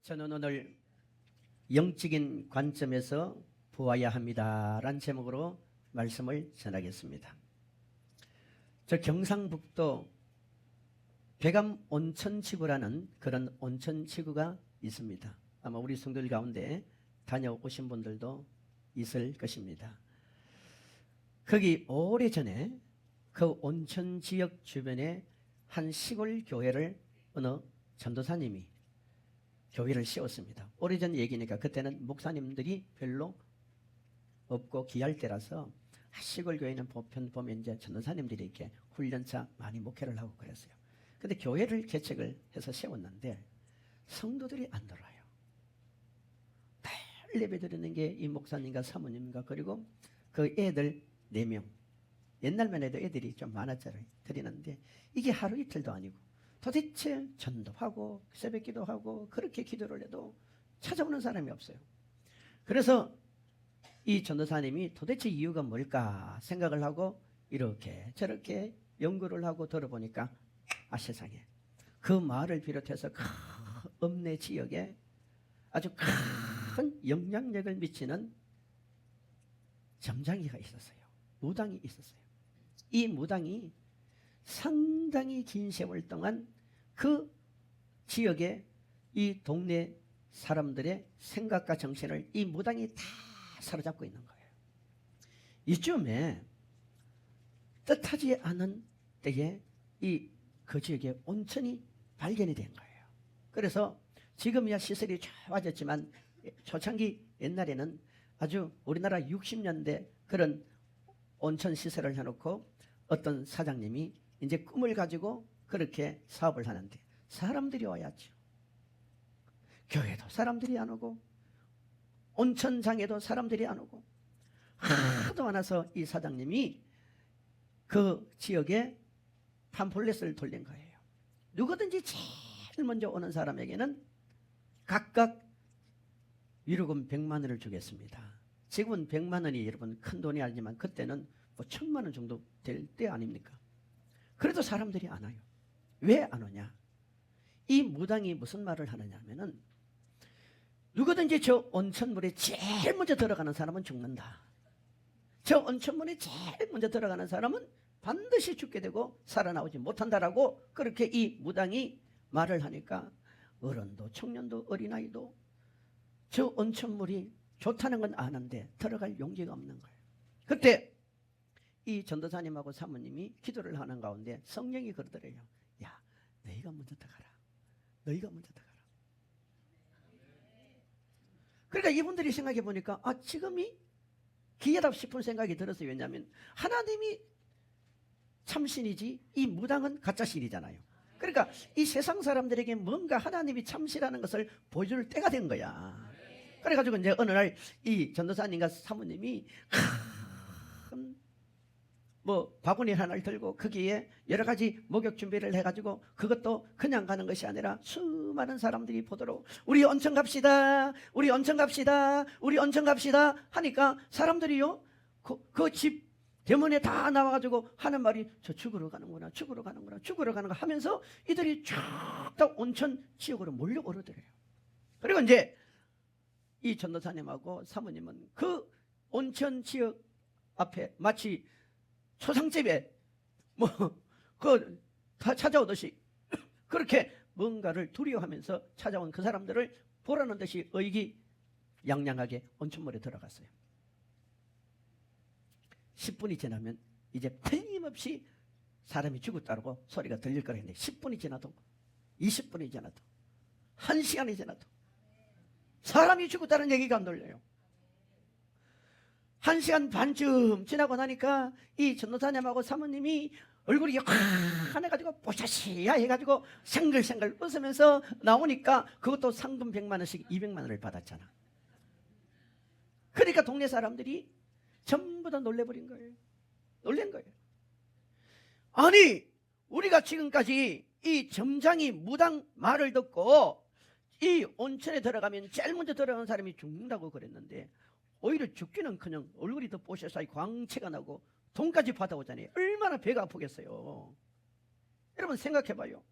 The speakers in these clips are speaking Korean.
저는 오늘 영적인 관점에서 보아야 합니다 라는 제목으로 말씀을 전하겠습니다. 저 경상북도 백암 온천지구라는 그런 온천지구가 있습니다. 아마 우리 성도들 가운데 다녀오신 분들도 있을 것입니다. 거기 오래전에 그 온천지역 주변에 한 시골 교회를 어느 전도사님이 교회를 세웠습니다. 오래전 얘기니까 그때는 목사님들이 별로 없고 귀할 때라서 시골 교회는 보편 보면 이제 전도사님들이 이렇게 훈련차 많이 목회를 하고 그랬어요. 근데 교회를 개척을 해서 세웠는데 성도들이 안 들어와요. 늘 예배 드리는 게 이 목사님과 사모님과 그리고 그 애들 4명. 옛날만 해도 애들이 좀 많았잖아요. 드리는데 이게 하루 이틀도 아니고 도대체 전도하고 새벽기도 하고 그렇게 기도를 해도 찾아오는 사람이 없어요. 그래서 이 전도사님이 도대체 이유가 뭘까 생각을 하고 이렇게 저렇게 연구를 하고 들어보니까 세상에 그 마을을 비롯해서 큰 읍내 지역에 아주 큰 영향력을 미치는 점장이가 있었어요. 무당이 있었어요. 이 무당이 상당히 긴 세월 동안 그 지역에 이 동네 사람들의 생각과 정신을 이 무당이 다 사로잡고 있는 거예요. 이쯤에 뜻하지 않은 때에 그 지역에 온천이 발견이 된 거예요. 그래서 지금이야 시설이 좋아졌지만 초창기 옛날에는 아주 우리나라 60년대 그런 온천 시설을 해놓고 어떤 사장님이 이제 꿈을 가지고 그렇게 사업을 하는데 사람들이 와야죠. 교회도 사람들이 안 오고 온천장에도 사람들이 안 오고 하도 안 와서 이 사장님이 그 지역에 팜플렛을 돌린 거예요. 누구든지 제일 먼저 오는 사람에게는 각각 위로금 100만 원을 주겠습니다. 지금은 100만 원이 여러분 큰 돈이 아니지만 그때는 뭐 1000만 원 정도 될 때 아닙니까? 그래도 사람들이 안 와요. 왜 안 오냐? 이 무당이 무슨 말을 하느냐 하면은 누구든지 저 온천물에 제일 먼저 들어가는 사람은 죽는다. 저 온천물에 제일 먼저 들어가는 사람은 반드시 죽게 되고 살아나오지 못한다라고 그렇게 이 무당이 말을 하니까 어른도 청년도 어린아이도 저 온천물이 좋다는 건 아는데 들어갈 용기가 없는 거예요. 그때 이 전도사님하고 사모님이 기도를 하는 가운데 성령이 그러더래요. 야, 너희가 먼저 들어가라. 너희가 먼저 들어가라. 그러니까 이분들이 생각해 보니까 지금이 기회다 싶은 생각이 들었어요. 왜냐하면 하나님이 참신이지 이 무당은 가짜신이잖아요. 그러니까 이 세상 사람들에게 뭔가 하나님이 참신이라는 것을 보여줄 때가 된 거야. 그래가지고 이제 어느 날 이 전도사님과 사모님이 큰 바구니 하나를 들고 거기에 여러 가지 목욕 준비를 해가지고 그것도 그냥 가는 것이 아니라 수많은 사람들이 보도록 우리 온천 갑시다, 우리 온천 갑시다, 우리 온천 갑시다 하니까 사람들이요 그 집 대문에 다 나와가지고 하는 말이 저 죽으러 가는구나, 죽으러 가는구나, 죽으러 가는가 하면서 이들이 쫙 다 온천 지역으로 몰려오르더래요. 그리고 이제 이 전도사님하고 사모님은 그 온천 지역 앞에 마치 초상집에 다 찾아오듯이 그렇게 뭔가를 두려워하면서 찾아온 그 사람들을 보라는 듯이 의기양양하게 온천물에 들어갔어요. 10분이 지나면 이제 틀림없이 사람이 죽었다고 소리가 들릴 거라 했는데 10분이 지나도 20분이 지나도 1시간이 지나도 사람이 죽었다는 얘기가 안 들려요. 1시간 반쯤 지나고 나니까 이 전도사님하고 사모님이 얼굴이 환해가지고 뽀샤시야 해가지고 생글생글 웃으면서 나오니까 그것도 상금 100만 원씩 200만 원을 받았잖아. 그러니까 동네 사람들이 전부 다 놀래버린 거예요. 놀란 거예요. 아니 우리가 지금까지 이 점장이 무당 말을 듣고 이 온천에 들어가면 제일 먼저 들어가는 사람이 죽는다고 그랬는데 오히려 죽기는커녕 얼굴이 더 뽀셔서 광채가 나고 돈까지 받아오잖아요. 얼마나 배가 아프겠어요. 여러분 생각해봐요.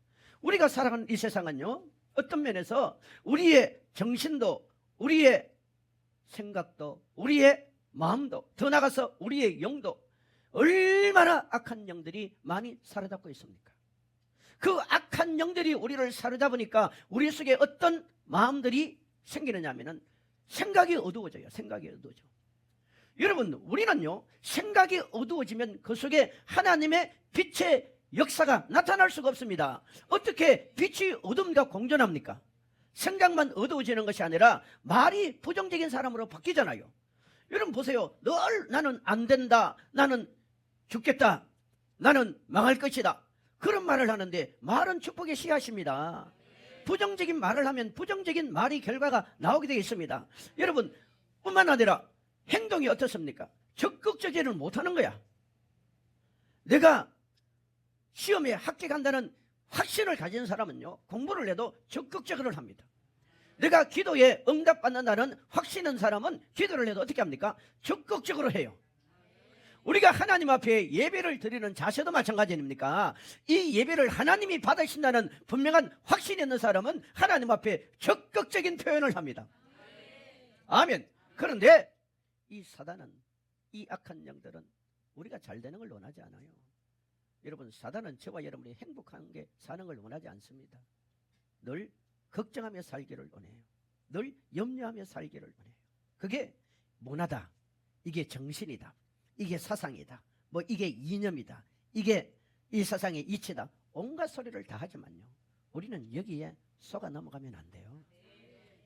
우리가 살아가는 이 세상은요 어떤 면에서 우리의 정신도 우리의 생각도 우리의 마음도 더 나아가서 우리의 영도 얼마나 악한 영들이 많이 사로잡고 있습니까? 그 악한 영들이 우리를 사로잡으니까 우리 속에 어떤 마음들이 생기느냐 하면은 생각이 어두워져요. 생각이 어두워져. 여러분, 우리는요, 생각이 어두워지면 그 속에 하나님의 빛의 역사가 나타날 수가 없습니다. 어떻게 빛이 어둠과 공존합니까? 생각만 어두워지는 것이 아니라 말이 부정적인 사람으로 바뀌잖아요. 여러분 보세요. 늘 나는 안 된다, 나는 죽겠다, 나는 망할 것이다, 그런 말을 하는데 말은 축복의 씨앗입니다. 부정적인 말을 하면 부정적인 말이 결과가 나오게 되어 있습니다. 여러분, 뿐만 아니라 행동이 어떻습니까? 적극적이를 못하는 거야. 내가 시험에 합격한다는 확신을 가진 사람은요, 공부를 해도 적극적으로 합니다. 내가 기도에 응답받는다는 확신은 사람은 기도를 해도 어떻게 합니까? 적극적으로 해요. 우리가 하나님 앞에 예배를 드리는 자세도 마찬가지 아닙니까? 이 예배를 하나님이 받으신다는 분명한 확신이 있는 사람은 하나님 앞에 적극적인 표현을 합니다. 아멘. 그런데 이 사단은, 이 악한 영들은 우리가 잘 되는 걸 원하지 않아요. 여러분, 사단은 저와 여러분이 행복한 게 사는 걸 원하지 않습니다. 늘 걱정하며 살기를 원해요. 늘 염려하며 살기를 원해요. 그게 문화다, 이게 정신이다, 이게 사상이다, 뭐 이게 이념이다, 이게 이 세상의 이치다, 온갖 소리를 다 하지만요, 우리는 여기에 속아 넘어가면 안 돼요.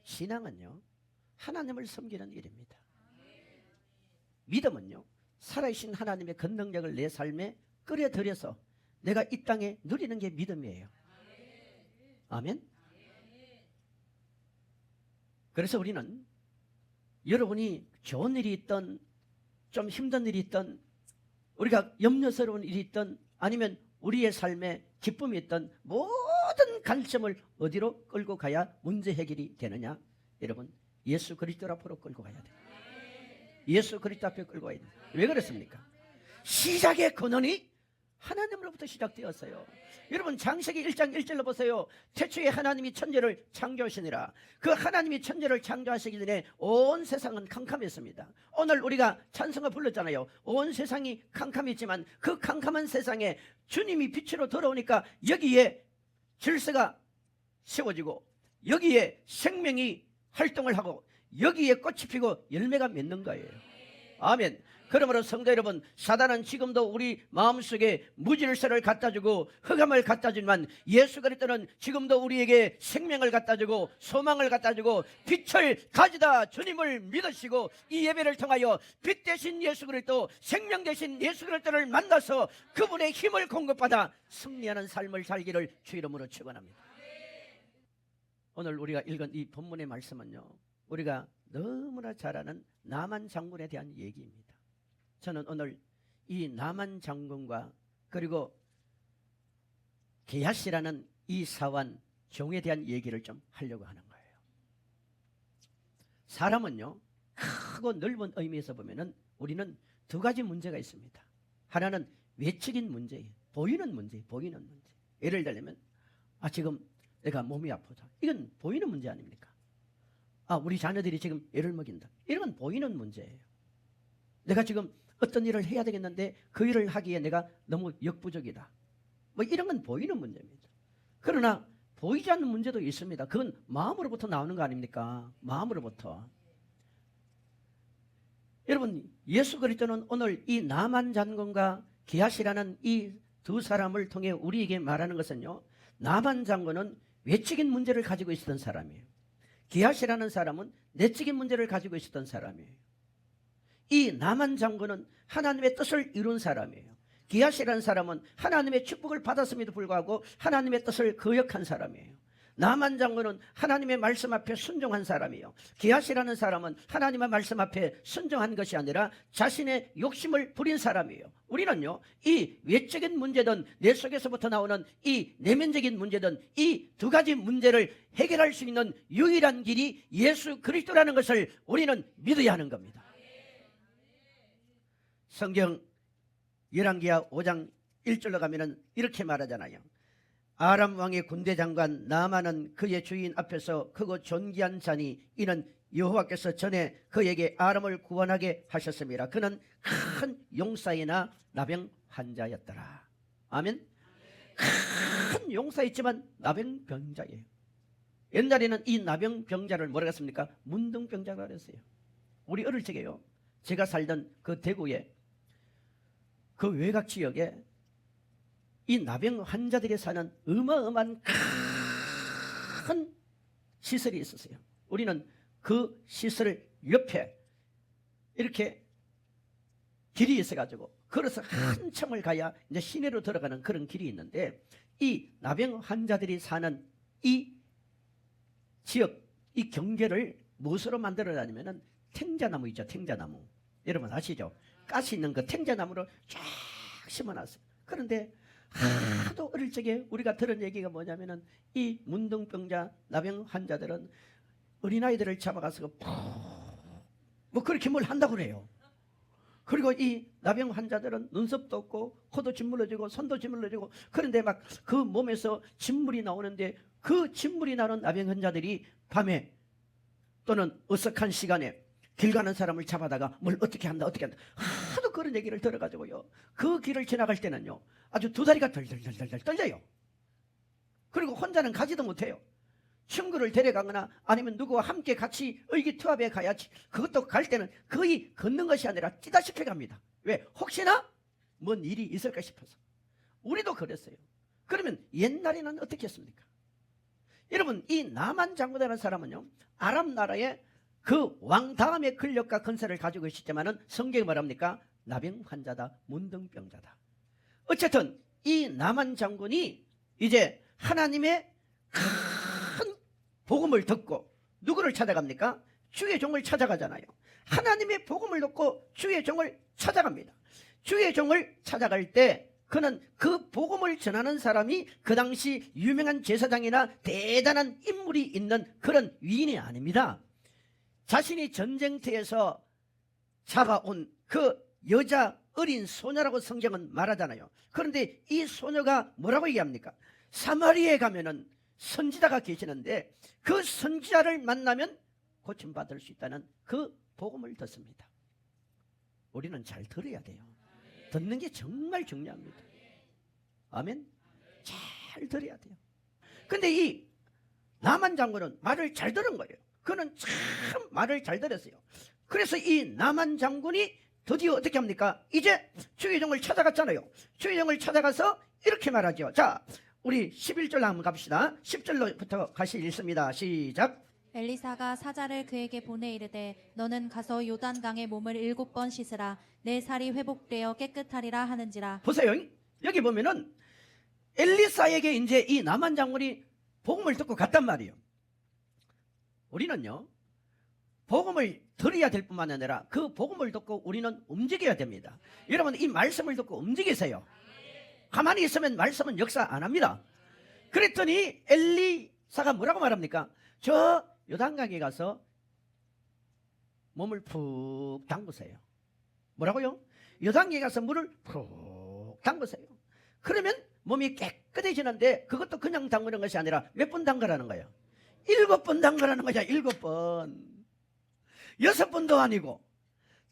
신앙은요, 하나님을 섬기는 일입니다. 믿음은요, 살아계신 하나님의 권능력을 내 삶에 끌어들여서 내가 이 땅에 누리는 게 믿음이에요. 아멘. 그래서 우리는 여러분이 좋은 일이 있든 좀 힘든 일이 있든 우리가 염려스러운 일이 있든 아니면 우리의 삶에 기쁨이 있든 모든 관점을 어디로 끌고 가야 문제 해결이 되느냐? 여러분, 예수 그리스도 앞으로 끌고 가야 돼요. 예수 그리스도 앞에 끌고 가야 돼요. 왜 그렇습니까? 시작의 근원이 하나님으로부터 시작되었어요. 여러분, 창세기 1장 1절로 보세요. 태초에 하나님이 천지를 창조하시니라. 그 하나님이 천지를 창조하시기 전에 온 세상은 캄캄했습니다. 오늘 우리가 찬송을 불렀잖아요. 온 세상이 캄캄했지만 그 캄캄한 세상에 주님이 빛으로 들어오니까 여기에 질서가 세워지고 여기에 생명이 활동을 하고 여기에 꽃이 피고 열매가 맺는 거예요. 아멘. 그러므로 성도 여러분, 사단은 지금도 우리 마음속에 무질서를 갖다주고 흑암을 갖다주지만 예수 그리스도는 지금도 우리에게 생명을 갖다주고 소망을 갖다주고 빛을 가지다 주님을 믿으시고 이 예배를 통하여 빛 대신 예수 그리스도, 생명 대신 예수 그리스도를 만나서 그분의 힘을 공급받아 승리하는 삶을 살기를 주 이름으로 축원합니다. 오늘 우리가 읽은 이 본문의 말씀은요, 우리가 너무나 잘 아는 나만 장군에 대한 얘기입니다. 저는 오늘 이 나만 장군과 그리고 게하시라는 이 사환 종에 대한 얘기를 좀 하려고 하는 거예요. 사람은요, 크고 넓은 의미에서 보면은 우리는 두 가지 문제가 있습니다. 하나는 외적인 문제예요. 보이는 문제, 보이는 문제. 예를 들면 지금 내가 몸이 아프다. 이건 보이는 문제 아닙니까? 우리 자녀들이 지금 애를 먹인다. 이런 건 보이는 문제예요. 내가 지금 어떤 일을 해야 되겠는데 그 일을 하기에 내가 너무 역부족이다. 뭐 이런 건 보이는 문제입니다. 그러나 보이지 않는 문제도 있습니다. 그건 마음으로부터 나오는 거 아닙니까? 마음으로부터. 여러분, 예수 그리스도는 오늘 이 나만 장군과 게하시라는 이 두 사람을 통해 우리에게 말하는 것은요, 나만 장군은 외적인 문제를 가지고 있었던 사람이에요. 게하시라는 사람은 내적인 문제를 가지고 있었던 사람이에요. 이 나만 장군은 하나님의 뜻을 이룬 사람이에요. 게하시라는 사람은 하나님의 축복을 받았음에도 불구하고 하나님의 뜻을 거역한 사람이에요. 나만 장군은 하나님의 말씀 앞에 순종한 사람이에요. 게하시라는 사람은 하나님의 말씀 앞에 순종한 것이 아니라 자신의 욕심을 부린 사람이에요. 우리는요, 이 외적인 문제든 내 속에서부터 나오는 이 내면적인 문제든 이 두 가지 문제를 해결할 수 있는 유일한 길이 예수 그리스도라는 것을 우리는 믿어야 하는 겁니다. 성경 열왕기하 5장 1절로 가면은 이렇게 말하잖아요. 아람 왕의 군대 장관 나아만은 그의 주인 앞에서 크고 존귀한 자니 이는 여호와께서 전에 그에게 아람을 구원하게 하셨습니다. 그는 큰 용사이나 나병 환자였더라. 아멘. 큰 용사였지만 나병병자예요. 옛날에는 이 나병병자를 뭐라고 했습니까? 문둥병자라고 그랬어요. 우리 어릴 적에요, 제가 살던 그 대구에 그 외곽 지역에 이 나병 환자들이 사는 어마어마한 큰 시설이 있었어요. 우리는 그 시설 옆에 이렇게 길이 있어가지고 걸어서 한참을 가야 이제 시내로 들어가는 그런 길이 있는데, 이 나병 환자들이 사는 이 지역, 이 경계를 무엇으로 만들어다니면은 탱자나무 있죠, 탱자나무. 여러분 아시죠? 가시 있는 그 탱자나무로 쫙 심어놨어요. 그런데 하도 어릴 적에 우리가 들은 얘기가 뭐냐면은 이 문둥병자 나병 환자들은 어린아이들을 잡아가서 뭐 그렇게 뭘 한다고 그래요. 그리고 이 나병 환자들은 눈썹도 없고 코도 짓물러지고 손도 짓물러지고, 그런데 막 그 몸에서 진물이 나오는데 그 진물이 나는 나병 환자들이 밤에 또는 어석한 시간에 길 가는 사람을 잡아다가 뭘 어떻게 한다 하도 그런 얘기를 들어가지고요, 그 길을 지나갈 때는요 아주 두 다리가 덜덜덜덜 떨려요. 그리고 혼자는 가지도 못해요. 친구를 데려가거나 아니면 누구와 함께 같이 의기투합해 가야지. 그것도 갈 때는 거의 걷는 것이 아니라 뛰다시피 갑니다. 왜? 혹시나 뭔 일이 있을까 싶어서. 우리도 그랬어요. 그러면 옛날에는 어떻게 했습니까? 여러분, 이 나만 장군이라는 사람은요 아람 나라의 그 왕 다음의 권력과 건설을 가지고 있었지만은 성경이 뭐랍니까? 나병 환자다, 문둥병자다. 어쨌든 이 나만 장군이 이제 하나님의 큰 복음을 듣고 누구를 찾아갑니까? 주의 종을 찾아가잖아요. 하나님의 복음을 듣고 주의 종을 찾아갑니다. 주의 종을 찾아갈 때 그는 그 복음을 전하는 사람이 그 당시 유명한 제사장이나 대단한 인물이 있는 그런 위인이 아닙니다. 자신이 전쟁터에서 잡아온 그 여자 어린 소녀라고 성경은 말하잖아요. 그런데 이 소녀가 뭐라고 얘기합니까? 사마리아에 가면은 선지자가 계시는데 그 선지자를 만나면 고침받을 수 있다는 그 복음을 듣습니다. 우리는 잘 들어야 돼요. 듣는 게 정말 중요합니다. 아멘. 잘 들어야 돼요. 근데 이 나만 장군은 말을 잘 들은 거예요. 그는 참 말을 잘 들었어요. 그래서 이 나만 장군이 드디어 어떻게 합니까? 이제 주의 종을 찾아갔잖아요. 주의 종을 찾아가서 이렇게 말하죠. 자, 우리 11절 한번 갑시다. 10절로부터 같이 읽습니다. 시작. 엘리사가 사자를 그에게 보내 이르되 너는 가서 요단강에 몸을 7번 씻으라. 내 살이 회복되어 깨끗하리라 하는지라. 보세요. 여기 보면은 엘리사에게 이제 이 나만 장군이 복음을 듣고 갔단 말이에요. 우리는요 복음을 들어야 될 뿐만 아니라 그 복음을 듣고 우리는 움직여야 됩니다. 여러분, 이 말씀을 듣고 움직이세요. 가만히 있으면 말씀은 역사 안 합니다. 그랬더니 엘리사가 뭐라고 말합니까? 저 요단강에 가서 몸을 푹 담그세요. 뭐라고요? 요단강에 가서 물을 푹 담그세요. 그러면 몸이 깨끗해지는데 그것도 그냥 담그는 것이 아니라 몇 번 담그라는 거예요? 7번 담그라는 거죠. 7번. 6번도 아니고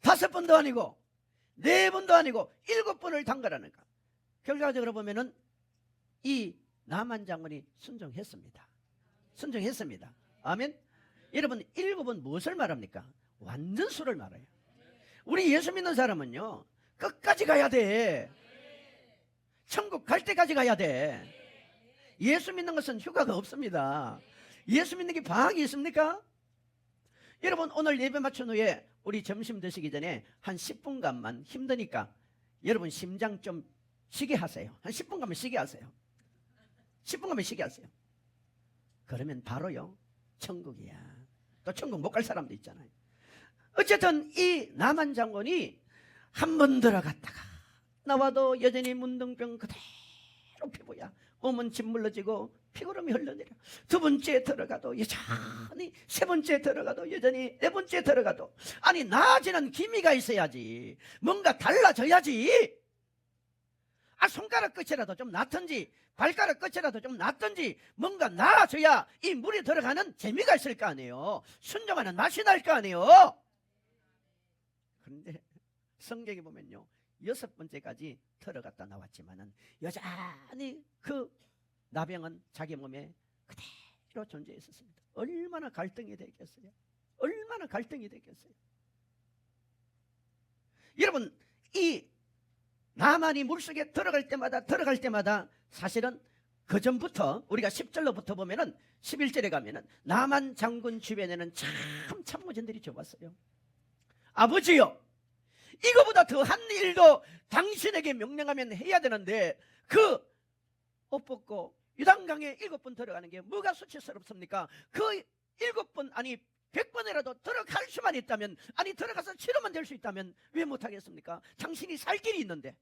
5번도 아니고 4번도 아니고 7번을 담그라는 거. 결과적으로 보면은 이 나만 장군이 순종했습니다. 순종했습니다. 아멘. 여러분, 7은 무엇을 말합니까? 완전수를 말해요. 우리 예수 믿는 사람은요 끝까지 가야 돼. 천국 갈 때까지 가야 돼. 예수 믿는 것은 휴가가 없습니다. 예수 믿는 게 방학이 있습니까? 여러분, 오늘 예배 마친 후에 우리 점심 드시기 전에 한 10분간만 힘드니까 여러분 심장 좀 쉬게 하세요. 한 10분간만 쉬게 하세요. 10분간만 쉬게 하세요. 그러면 바로요 천국이야. 또 천국 못 갈 사람도 있잖아요. 어쨌든 이 나만 장군이 한 번 들어갔다가 나와도 여전히 문둥병 그대로 피부야. 몸은 짓물러지고 피구름이 흘러내려. 두 번째 들어가도 여전히, 세 번째 들어가도 여전히, 네 번째 들어가도. 아니, 나아지는 기미가 있어야지. 뭔가 달라져야지. 손가락 끝이라도 좀 낫든지 발가락 끝이라도 좀 낫든지 뭔가 나아져야 이 물이 들어가는 재미가 있을 거 아니에요. 순종하는 맛이 날 거 아니에요. 그런데 성경에 보면요, 6번째까지 들어갔다 나왔지만은 여전히 그 나병은 자기 몸에 그대로 존재했었습니다. 얼마나 갈등이 되겠어요? 얼마나 갈등이 되겠어요? 여러분, 이 나만이 물속에 들어갈 때마다 사실은 그 전부터 우리가 10절로부터 보면은 11절에 가면은 나만 장군 주변에는 참 참모진들이 좋았어요. 아버지요, 이거보다 더한 일도 당신에게 명령하면 해야 되는데 그 옷 벗고 유단강에 7번 들어가는 게 뭐가 수치스럽습니까? 그 7번 아니 100번이라도 들어갈 수만 있다면, 아니 들어가서 치료만 될 수 있다면 왜 못하겠습니까? 당신이 살 길이 있는데.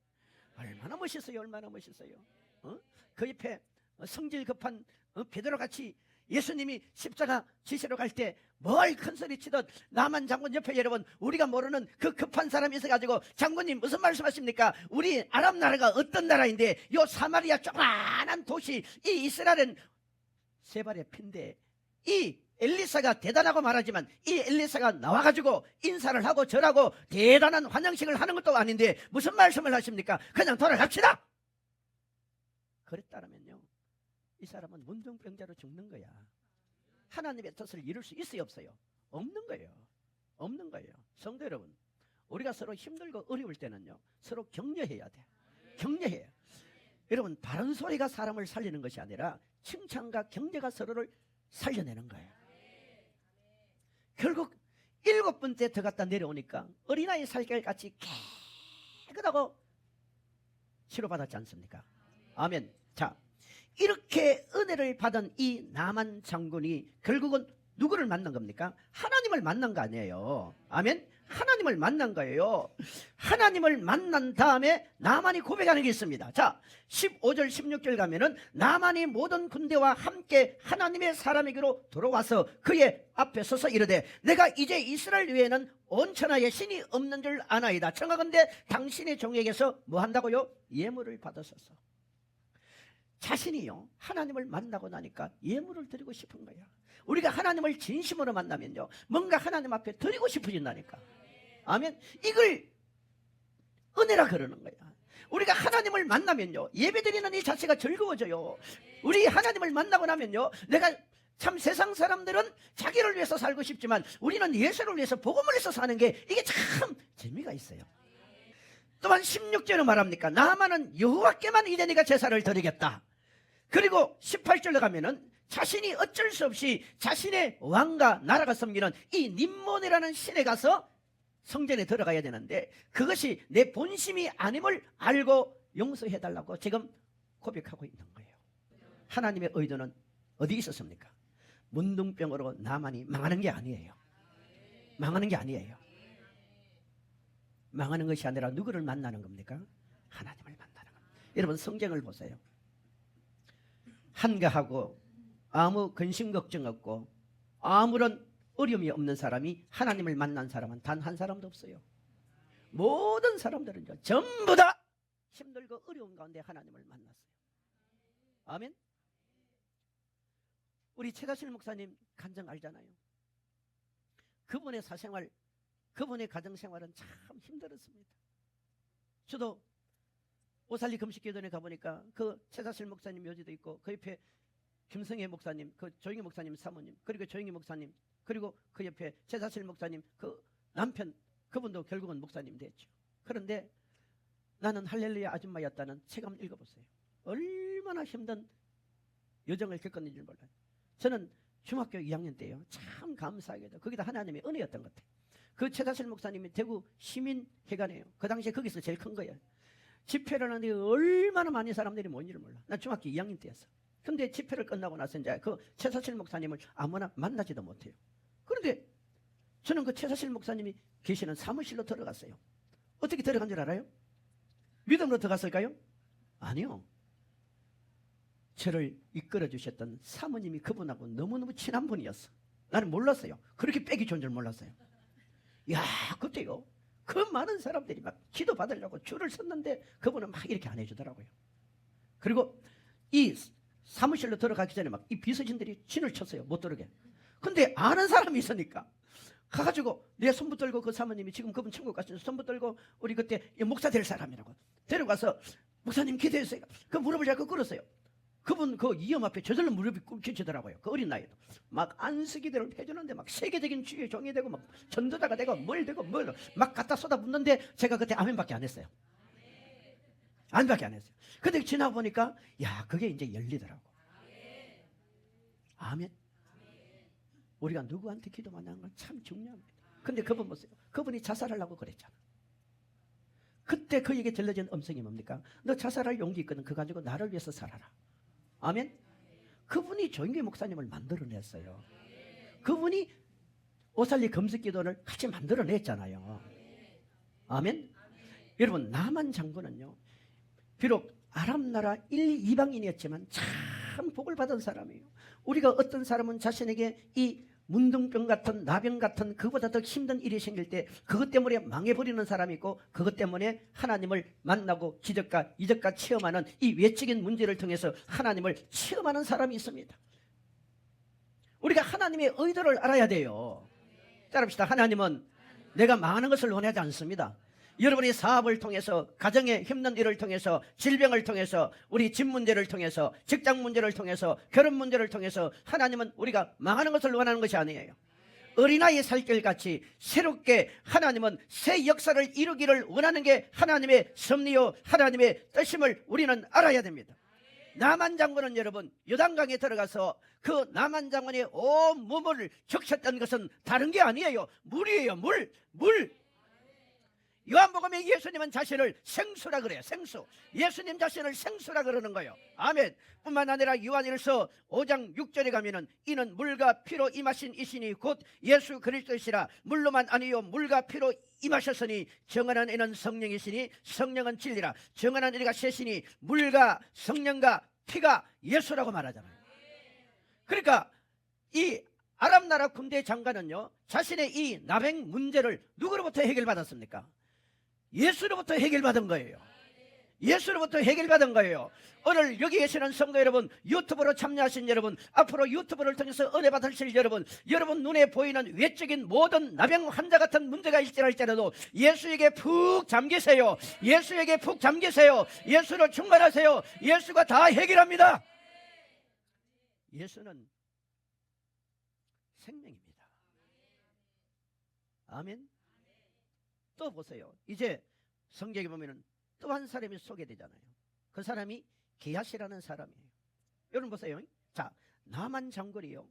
얼마나 멋있어요. 얼마나 멋있어요. 그 옆에 성질 급한 베드로같이 예수님이 십자가 지시러 갈 때 뭘 큰 소리 치듯 나만 장군 옆에, 여러분 우리가 모르는 그 급한 사람이 있어가지고 장군님 무슨 말씀하십니까? 우리 아랍 나라가 어떤 나라인데 요 사마리아 조그만한 도시 이 이스라엘은 세 발의 피인데, 이 엘리사가 대단하고 말하지만 이 엘리사가 나와가지고 인사를 하고 절하고 대단한 환영식을 하는 것도 아닌데 무슨 말씀을 하십니까? 그냥 돌아갑시다. 그랬다면요, 이 사람은 문둥병자로 죽는 거야. 하나님의 뜻을 이룰 수 있어요, 없어요? 없는 거예요. 없는 거예요. 성도 여러분, 우리가 서로 힘들고 어려울 때는요, 서로 격려해야 돼. 격려해요. 여러분, 바른 소리가 사람을 살리는 것이 아니라 칭찬과 격려가 서로를 살려내는 거예요. 결국 7번째 들어갔다 내려오니까 어린아이 살결같이 깨끗하고 치료받았지 않습니까? 아멘. 자, 이렇게 은혜를 받은 이 나만 장군이 결국은 누구를 만난 겁니까? 하나님을 만난 거 아니에요. 아멘. 하나님을 만난 거예요. 하나님을 만난 다음에 나만이 고백하는 게 있습니다. 자, 15절 16절 가면은 나만이 모든 군대와 함께 하나님의 사람에게로 돌아와서 그의 앞에 서서 이르되 내가 이제 이스라엘 위에는 온 천하에 신이 없는 줄 아나이다. 청하건대 당신의 종에게서 뭐 한다고요? 예물을 받으소서. 자신이요, 하나님을 만나고 나니까 예물을 드리고 싶은 거야. 우리가 하나님을 진심으로 만나면요, 뭔가 하나님 앞에 드리고 싶어진다니까. 아멘. 이걸 은혜라 그러는 거야. 우리가 하나님을 만나면요, 예배드리는 이 자체가 즐거워져요. 우리 하나님을 만나고 나면요, 내가 참 세상 사람들은 자기를 위해서 살고 싶지만 우리는 예수를 위해서 복음을 위해서 사는 게 이게 참 재미가 있어요. 또한 16절은 말합니까? 나만은 여호와께만 이제 네가 제사를 드리겠다. 그리고 18절로 가면은 자신이 어쩔 수 없이 자신의 왕과 나라가 섬기는 이 님몬이라는 신에 가서 성전에 들어가야 되는데 그것이 내 본심이 아님을 알고 용서해달라고 지금 고백하고 있는 거예요. 하나님의 의도는 어디 있었습니까? 문둥병으로 나만이 망하는 게 아니에요. 망하는 게 아니에요. 망하는 것이 아니라 누구를 만나는 겁니까? 하나님을 만나는 겁니다. 여러분, 성경을 보세요. 한가하고 아무 근심 걱정 없고 아무런 어려움이 없는 사람이 하나님을 만난 사람은 단 한 사람도 없어요. 모든 사람들은요, 전부 다 힘들고 어려운 가운데 하나님을 만났어요. 아멘. 우리 최다실 목사님 간증 알잖아요. 그분의 사생활, 그분의 가정생활은 참 힘들었습니다. 저도 오살리 금식기도원에 가보니까 그 최다실 목사님 묘지도 있고 그 옆에 김성애 목사님, 그 조영희 목사님 사모님, 그리고 조영희 목사님, 그리고 그 옆에 최다실 목사님 그 남편, 그분도 결국은 목사님 됐죠. 그런데 나는 할렐루야 아줌마였다는 책 한번 읽어보세요. 얼마나 힘든 여정을 겪었는지 몰라요. 저는 중학교 2학년 때요, 참 감사하게도 거기다 하나님의 은혜였던 것 같아요. 그 최다실 목사님이 대구 시민회관이에요. 그 당시에 거기서 제일 큰 거예요. 집회를 하는데 얼마나 많은 사람들이 모인지를 몰라. 난 중학교 2학년 때였어. 근데 집회를 끝나고 나서 이제 그 최사실 목사님을 아무나 만나지도 못해요. 그런데 저는 그 최사실 목사님이 계시는 사무실로 들어갔어요. 어떻게 들어간 줄 알아요? 믿음으로 들어갔을까요? 아니요. 저를 이끌어 주셨던 사모님이 그분하고 너무너무 친한 분이었어. 나는 몰랐어요. 그렇게 빽이 좋은 줄 몰랐어요. 야, 그때요, 그 많은 사람들이 막 기도 받으려고 줄을 섰는데 그분은 막 이렇게 안 해주더라고요. 그리고 이 사무실로 들어가기 전에 막 이 비서진들이 진을 쳤어요. 못 들어게. 근데 아는 사람이 있으니까 가가지고 내 손 붙들고, 그 사모님이 지금 그분 천국 갔으니 손 붙들고 우리 그때 목사 될 사람이라고 데려가서 목사님 기도했어요. 그 무릎을 잡고 꿇었어요. 그분 그 이엄 앞에 저절로 무릎이 꿇히더라고요. 그 어린 나이에도 막 안수기도를 해주는데 막 세계적인 주의 종이 되고 막 전도자가 되고 뭘 되고 뭘 막 갖다 쏟아붓는데 제가 그때 아멘밖에 안 했어요. 아멘밖에 안 했어요. 근데 지나고 보니까 야, 그게 이제 열리더라고. 아멘. 우리가 누구한테 기도만 하는 건 참 중요합니다. 근데 그분 보세요. 그분이 자살하려고 그랬잖아. 그때 그에게 들려진 음성이 뭡니까? 너 자살할 용기 있거든. 그거 가지고 나를 위해서 살아라. 아멘. 그분이 조인규 목사님을 만들어냈어요. 그분이 오살리 금식기도를 같이 만들어냈잖아요. 아멘. 여러분, 나만 장군은요, 비록 아랍나라 이방인이었지만 참 복을 받은 사람이에요. 우리가 어떤 사람은 자신에게 이 문둥병 같은 나병 같은 그보다 더 힘든 일이 생길 때 그것 때문에 망해버리는 사람이 있고, 그것 때문에 하나님을 만나고 기적과 이적과 체험하는 이 외적인 문제를 통해서 하나님을 체험하는 사람이 있습니다. 우리가 하나님의 의도를 알아야 돼요. 따라합시다. 하나님은 내가 망하는 것을 원하지 않습니다. 여러분이 사업을 통해서, 가정에 힘든 일을 통해서, 질병을 통해서, 우리 집 문제를 통해서, 직장 문제를 통해서, 결혼 문제를 통해서 하나님은 우리가 망하는 것을 원하는 것이 아니에요. 어린아이 살결같이 새롭게 하나님은 새 역사를 이루기를 원하는 게 하나님의 섭리요 하나님의 뜻임을 우리는 알아야 됩니다. 나만 장군은 여러분 요단강에 들어가서 그 나만 장군의 온 몸을 적셨던 것은 다른 게 아니에요. 물이에요. 물. 요한복음에 예수님은 자신을 생수라 그래요. 생수. 예수님 자신을 생수라 그러는 거예요. 아멘. 뿐만 아니라 요한일서 5장 6절에 가면은 이는 물과 피로 임하신 이시니 곧 예수 그리스도시라. 물로만 아니요 물과 피로 임하셨으니 정언한 이는 성령이시니 성령은 진리라. 정언한 이가 셋이니 물과 성령과 피가 예수라고 말하잖아요. 그러니까 이 아랍나라 군대 장관은요, 자신의 이 나병 문제를 누구로부터 해결받았습니까? 예수로부터 해결받은 거예요. 예수로부터 해결받은 거예요. 오늘 여기 계시는 성도 여러분, 유튜브로 참여하신 여러분, 앞으로 유튜브를 통해서 은혜 받으실 여러분, 여러분 눈에 보이는 외적인 모든 나병 환자 같은 문제가 일지랄지라도 예수에게 푹 잠기세요. 예수에게 푹 잠기세요. 예수로 충만하세요. 예수가 다 해결합니다. 예수는 생명입니다. 아멘. 또 보세요. 이제 성경에 보면은 또 한 사람이 소개되잖아요. 그 사람이 게하시라는 사람이에요. 여러분 보세요. 자, 나만 장군이요,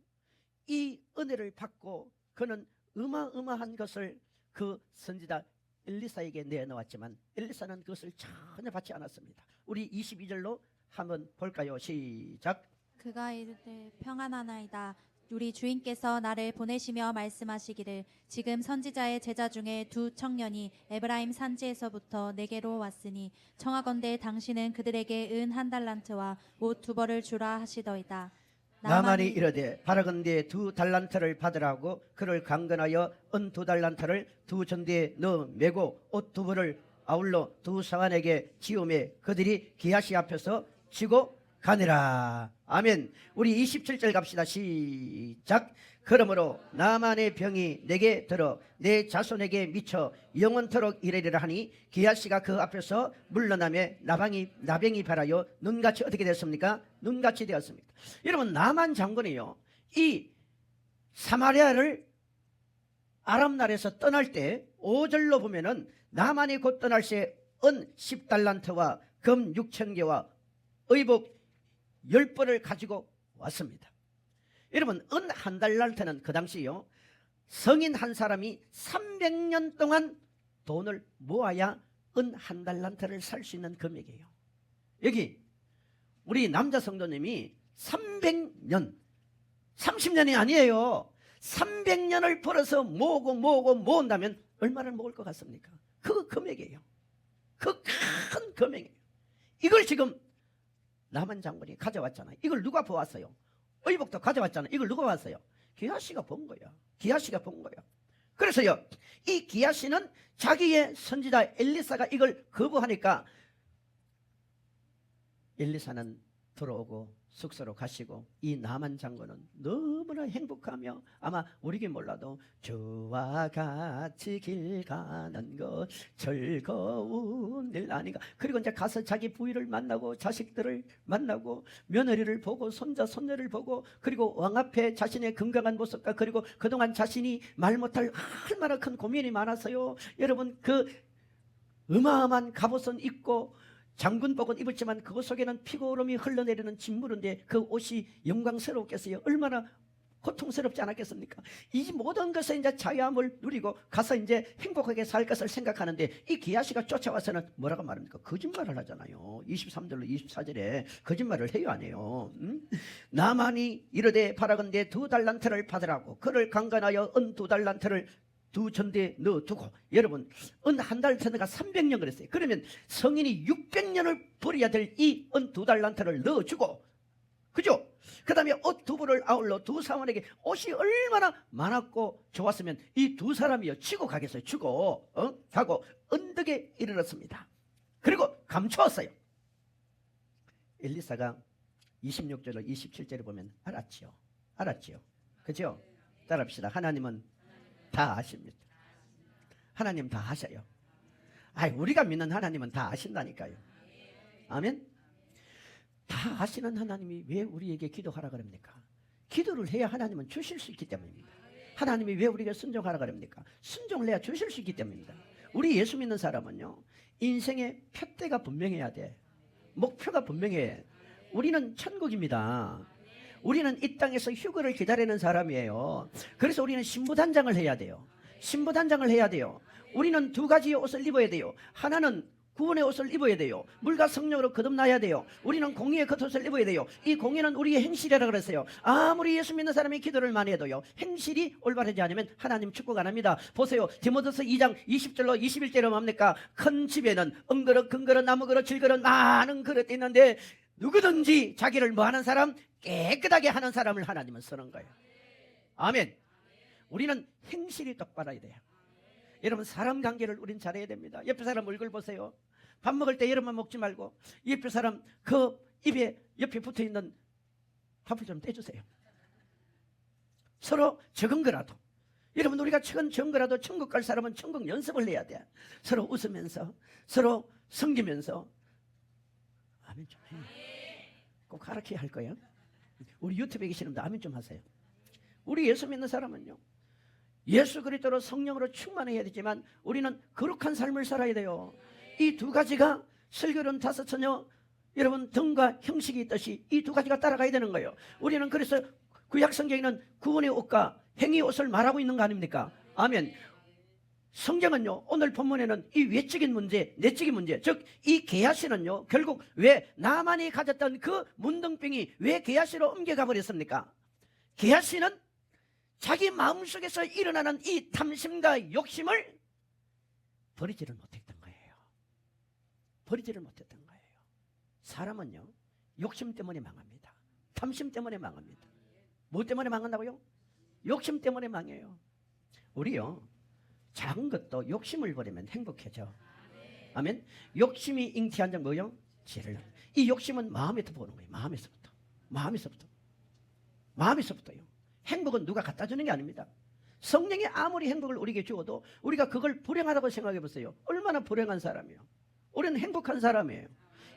이 은혜를 받고 그는 어마어마한 것을 그 선지자 엘리사에게 내놓았지만 엘리사는 그것을 전혀 받지 않았습니다. 우리 22절로 한번 볼까요? 시작. 그가 이르되 평안하나이다. 우리 주인께서 나를 보내시며 말씀하시기를 지금 선지자의 제자 중에 두 청년이 에브라임 산지에서부터 내게로 왔으니 청하건대 당신은 그들에게 은 1달란트와 옷 2벌을 주라 하시더이다. 나만이 이르되 바라건대 2달란트를 받으라고 그를 강건하여 은 2달란트를 두 전대에 넣어 메고 옷 2벌을 아울러 두 상한에게 지우매 그들이 게하시 앞에서 지고 가니라. 아멘. 우리 27절 갑시다. 시작. 그러므로 나만의 병이 내게 들어 내 자손에게 미쳐 영원토록 이르리라 하니 게하시가 그 앞에서 물러나며 나병이 발하여 눈같이 어떻게 됐습니까? 눈같이 되었습니다. 여러분, 나만 장군이요, 이 사마리아를 아랍나라에서 떠날 때 5절로 보면은 나만이 곧 떠날 새 은 10달란트와 금 6,000개와 의복 10벌을 가지고 왔습니다. 여러분, 은 1달란트는 그 당시요, 성인 한 사람이 300년 동안 돈을 모아야 은 1달란트를 살 수 있는 금액이에요. 여기 우리 남자 성도님이 300년, 30년이 아니에요. 300년을 벌어서 모은다면 얼마를 모을 것 같습니까? 그 금액이에요. 그 큰 금액이에요. 이걸 지금 나만 장군이 가져왔잖아요. 이걸 누가 보았어요? 의복도 가져왔잖아요. 이걸 누가 봤어요? 게하시가 본 거야. 게하시가 본 거야. 그래서요, 이 기하시는 자기의 선지자 엘리사가 이걸 거부하니까 엘리사는 돌아오고 숙소로 가시고 이 나만 장군은 너무나 행복하며 아마 우리게 몰라도 저와 같이 길 가는 것 즐거운 일 아닌가. 그리고 이제 가서 자기 부인을 만나고 자식들을 만나고 며느리를 보고 손자 손녀를 보고 그리고 왕 앞에 자신의 건강한 모습과 그리고 그동안 자신이 말 못할 얼마나 큰 고민이 많아서요. 여러분 그 어마어마한 갑옷은 입고 장군복은 입었지만 그 속에는 피고름이 흘러내리는 진물인데 그 옷이 영광스러웠겠어요. 얼마나 고통스럽지 않았겠습니까? 이 모든 것에 이제 자유함을 누리고 가서 이제 행복하게 살 것을 생각하는데 이 기하시가 쫓아와서는 뭐라고 말합니까? 거짓말을 하잖아요. 23절로 24절에 거짓말을 해요, 안 해요? 나만이 이르되 바라건대 2달란트를 받으라고 그를 강간하여 2달란트를 두 전대에 넣어두고 여러분 은 한 달란트가 300년 그랬어요. 그러면 성인이 600년을 버려야 될 이 은 2달란트를 넣어주고 그죠? 그 다음에 옷 2벌을 아울러 두 사원에게 옷이 얼마나 많았고 좋았으면 이 두 사람이요 치고 가겠어요. 치고 가고 언덕에 이르렀습니다. 그리고 감추었어요. 엘리사가 26절로 27절을 보면 알았지요. 그죠? 따라합시다. 하나님은 다 아십니다. 하나님 다 아셔요. 우리가 믿는 하나님은 다 아신다니까요. 아멘. 다 아시는 하나님이 왜 우리에게 기도하라 그럽니까? 기도를 해야 하나님은 주실 수 있기 때문입니다. 하나님이 왜 우리에게 순종하라 그럽니까? 순종을 해야 주실 수 있기 때문입니다. 우리 예수 믿는 사람은요 인생의 표대가 분명해야 돼. 목표가 분명해. 우리는 천국입니다. 우리는 이 땅에서 휴거를 기다리는 사람이에요. 그래서 우리는 신부단장을 해야 돼요. 신부단장을 해야 돼요. 우리는 두 가지의 옷을 입어야 돼요. 하나는 구원의 옷을 입어야 돼요. 물과 성령으로 거듭나야 돼요. 우리는 공의의 겉옷을 입어야 돼요. 이 공의는 우리의 행실이라고 그랬어요. 아무리 예수 믿는 사람이 기도를 많이 해도요 행실이 올바르지 않으면 하나님 축복 안 합니다. 보세요. 디모데서 2장 20절로 21절에 뭡니까? 큰 집에는 은그릇 금그릇 나무그릇 질그릇 많은 그릇이 있는데 누구든지 자기를 뭐하는 사람? 깨끗하게 하는 사람을 하나님은 쓰는 거예요. 아멘. 우리는 행실이 똑바라야 돼요. 여러분 사람 관계를 우린 잘해야 됩니다. 옆에 사람 얼굴 보세요. 밥 먹을 때 여러분 먹지 말고 옆에 사람 그 입에 옆에 붙어있는 밥을 좀 떼주세요. 서로 적은 거라도 여러분 우리가 적은 거라도 천국 갈 사람은 천국 연습을 해야 돼. 서로 웃으면서 서로 섬기면서 아멘 좀 해요. 꼭 가르쳐야 할 거예요. 우리 유튜브에 계시는 분들 아멘 좀 하세요. 우리 예수 믿는 사람은요 예수 그리스도로 성령으로 충만해야 되지만 우리는 거룩한 삶을 살아야 돼요. 이 두 가지가 슬기로운 다섯 처녀 여러분 등과 형식이 있듯이 이 두 가지가 따라가야 되는 거예요. 우리는 그래서 구약 성경에는 구원의 옷과 행위 옷을 말하고 있는 거 아닙니까? 아멘. 성경은요 오늘 본문에는 이 외적인 문제 내적인 문제 즉 이 게하시는요 결국 왜 나만이 가졌던 그 문둥병이 왜 게하시로 옮겨가 버렸습니까? 게하시는 자기 마음속에서 일어나는 이 탐심과 욕심을 버리지를 못했던 거예요. 버리지를 못했던 거예요. 사람은요 욕심 때문에 망합니다. 탐심 때문에 망합니다. 뭐 때문에 망한다고요? 욕심 때문에 망해요. 우리요 작은 것도 욕심을 버리면 행복해져. 아멘. 욕심이 잉태한 자 뭐요? 죄를. 이 욕심은 마음에서 보는 거예요. 마음에서부터요. 행복은 누가 갖다 주는 게 아닙니다. 성령이 아무리 행복을 우리에게 주어도 우리가 그걸 불행하다고 생각해 보세요. 얼마나 불행한 사람이에요. 우리는 행복한 사람이에요.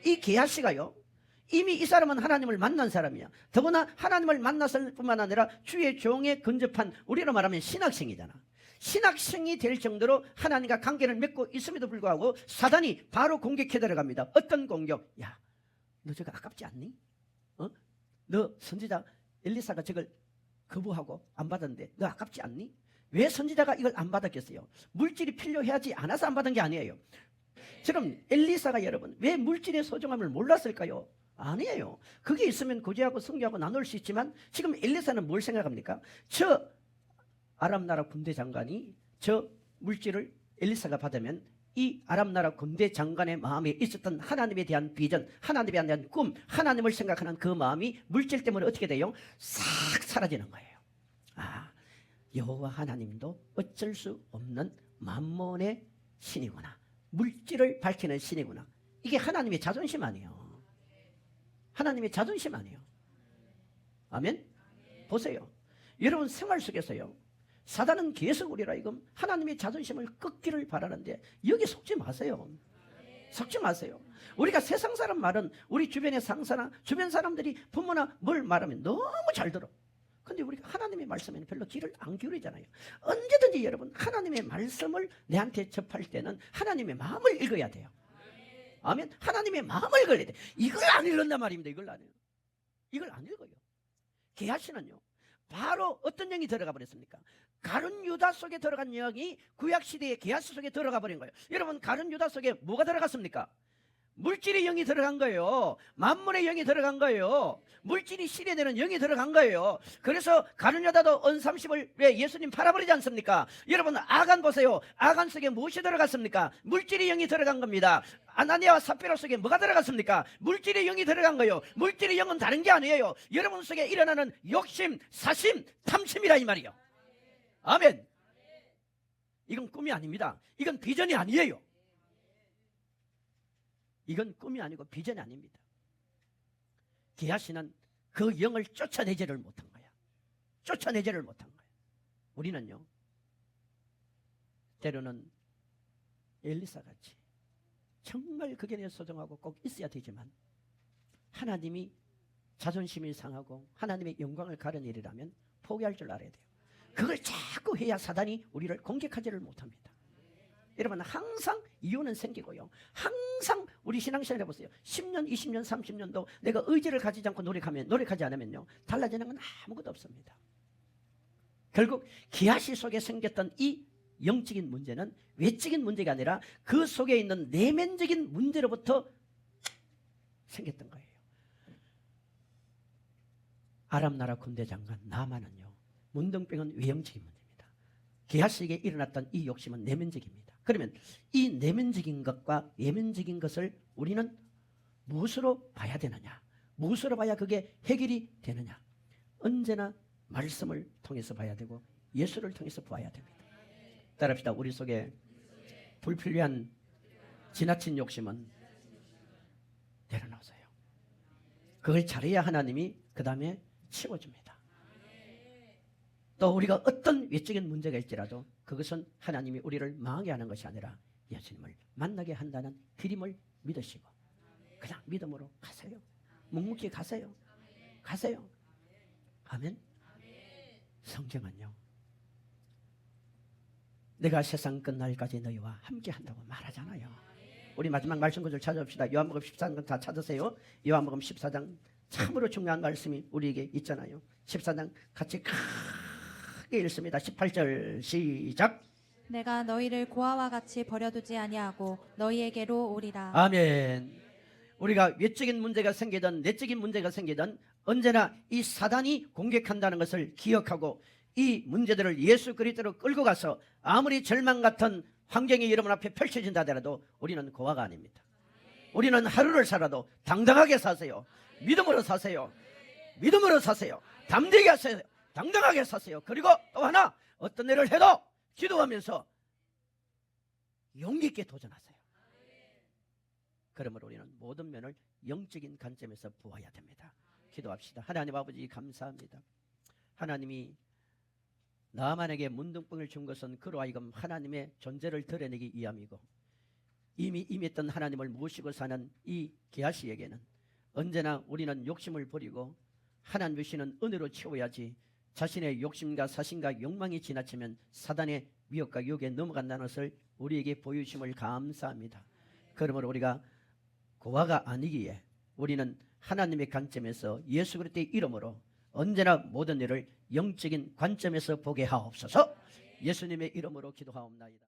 이 게하시가요 이미 이 사람은 하나님을 만난 사람이야. 더구나 하나님을 만났을 뿐만 아니라 주의 종에 근접한 우리로 말하면 신학생이잖아. 신학생이 될 정도로 하나님과 관계를 맺고 있음에도 불구하고 사단이 바로 공격해 들어갑니다. 어떤 공격? 야, 너 저거 아깝지 않니? 너 선지자 엘리사가 저걸 거부하고 안 받았는데 너 아깝지 않니? 왜 선지자가 이걸 안 받았겠어요? 물질이 필요하지 않아서 안 받은 게 아니에요. 지금 엘리사가 여러분 왜 물질의 소중함을 몰랐을까요? 아니에요. 그게 있으면 고지하고 성교하고 나눌 수 있지만 지금 엘리사는 뭘 생각합니까? 저 아람 나라 군대 장관이 저 물질을 엘리사가 받으면 이 아람 나라 군대 장관의 마음에 있었던 하나님에 대한 비전, 하나님에 대한 꿈, 하나님을 생각하는 그 마음이 물질 때문에 어떻게 돼요? 싹 사라지는 거예요. 여호와 하나님도 어쩔 수 없는 만몬의 신이구나. 물질을 밝히는 신이구나. 이게 하나님의 자존심 아니에요. 하나님의 자존심 아니에요. 아멘? 보세요. 여러분 생활 속에서요, 사단은 계속 우리라 이금 하나님의 자존심을 꺾기를 바라는데 여기 속지 마세요. 속지 마세요. 우리가 세상 사람 말은 우리 주변의 상사나 주변 사람들이 부모나 뭘 말하면 너무 잘 들어. 근데 우리가 하나님의 말씀에는 별로 귀를 안 기울이잖아요. 언제든지 여러분 하나님의 말씀을 내한테 접할 때는 하나님의 마음을 읽어야 돼요. 아멘. 하나님의 마음을 읽어야 돼. 이걸 안 읽는단 말입니다. 이걸 안 읽어요. 이걸 안 읽어요. 게하시는요, 바로 어떤 영이 들어가 버렸습니까? 가룟 유다 속에 들어간 영이 구약시대의 게하시 속에 들어가 버린 거예요. 여러분 가룟 유다 속에 뭐가 들어갔습니까? 물질의 영이 들어간 거예요. 만물의 영이 들어간 거예요. 물질이 실현되는 영이 들어간 거예요. 그래서 가룟 유다도 언30을 왜 예수님 팔아버리지 않습니까? 여러분 아간 보세요. 아간 속에 무엇이 들어갔습니까? 물질의 영이 들어간 겁니다. 아나니아와 삽비라 속에 뭐가 들어갔습니까? 물질의 영이 들어간 거예요. 물질의 영은 다른 게 아니에요. 여러분 속에 일어나는 욕심, 사심, 탐심이라 이 말이에요. 아멘. 이건 꿈이 아닙니다. 이건 비전이 아니에요. 이건 꿈이 아니고 비전이 아닙니다. 게하시는 그 영을 쫓아내지를 못한 거야. 쫓아내지를 못한 거야. 우리는요, 때로는 엘리사같이 정말 그게 내 소중하고 꼭 있어야 되지만 하나님이 자존심이 상하고 하나님의 영광을 가른 일이라면 포기할 줄 알아야 돼요. 그걸 자꾸 해야 사단이 우리를 공격하지를 못합니다. 여러분 항상 이유는 생기고요, 항상 우리 신앙생활 해보세요. 10년, 20년, 30년도 내가 의지를 가지지 않고 노력하지 않으면요, 달라지는 건 아무것도 없습니다. 결국 게하시 속에 생겼던 이 영적인 문제는 외적인 문제가 아니라 그 속에 있는 내면적인 문제로부터 생겼던 거예요. 아람 나라 군대 장관 나만은요, 문둥병은 외형적인 문제입니다. 게하시에게 일어났던 이 욕심은 내면적입니다. 그러면 이 내면적인 것과 외면적인 것을 우리는 무엇으로 봐야 되느냐? 무엇으로 봐야 그게 해결이 되느냐? 언제나 말씀을 통해서 봐야 되고 예수를 통해서 보아야 됩니다. 따라합시다. 우리 속에 불필요한 지나친 욕심은 내려놓으세요. 그걸 잘해야 하나님이 그 다음에 치워줍니다. 또 우리가 어떤 외적인 문제가 있더라도 그것은 하나님이 우리를 망하게 하는 것이 아니라 예수님을 만나게 한다는 기림을 믿으시고 그냥 믿음으로 가세요. 묵묵히 가세요. 가세요. 아멘. 성경은요, 내가 세상 끝날까지 너희와 함께 한다고 말하잖아요. 우리 마지막 말씀 구절 찾아봅시다. 요한복음 14장 다 찾으세요. 요한복음 14장 참으로 중요한 말씀이 우리에게 있잖아요. 14장 같이 크게 읽습니다. 18절 시작. 내가 너희를 고아와 같이 버려두지 아니하고 너희에게로 오리라. 아멘. 우리가 외적인 문제가 생기든 내적인 문제가 생기든 언제나 이 사단이 공격한다는 것을 기억하고 이 문제들을 예수 그리스도로 끌고 가서 아무리 절망 같은 환경이 여러분 앞에 펼쳐진다 하더라도 우리는 고아가 아닙니다. 우리는 하루를 살아도 당당하게 사세요. 믿음으로 사세요. 믿음으로 사세요. 담대하게 사세요. 당당하게 사세요. 그리고 또 하나, 어떤 일을 해도 기도하면서 용기 있게 도전하세요. 그러므로 우리는 모든 면을 영적인 관점에서 보아야 됩니다. 기도합시다. 하나님 아버지 감사합니다. 하나님이 나만에게 문둥병을 준 것은 그로 하여금 하나님의 존재를 드러내기 위함이고 이미 임했던 하나님을 모시고 사는 이 게하시에게는 언제나 우리는 욕심을 버리고 하나님 주시는 은혜로 채워야지 자신의 욕심과 사심과 욕망이 지나치면 사단의 미혹과 유혹에 넘어간다는 것을 우리에게 보여주심을 감사합니다. 그러므로 우리가 고아가 아니기에 우리는 하나님의 관점에서 예수 그리스도의 이름으로 언제나 모든 일을 영적인 관점에서 보게 하옵소서. 예수님의 이름으로 기도하옵나이다.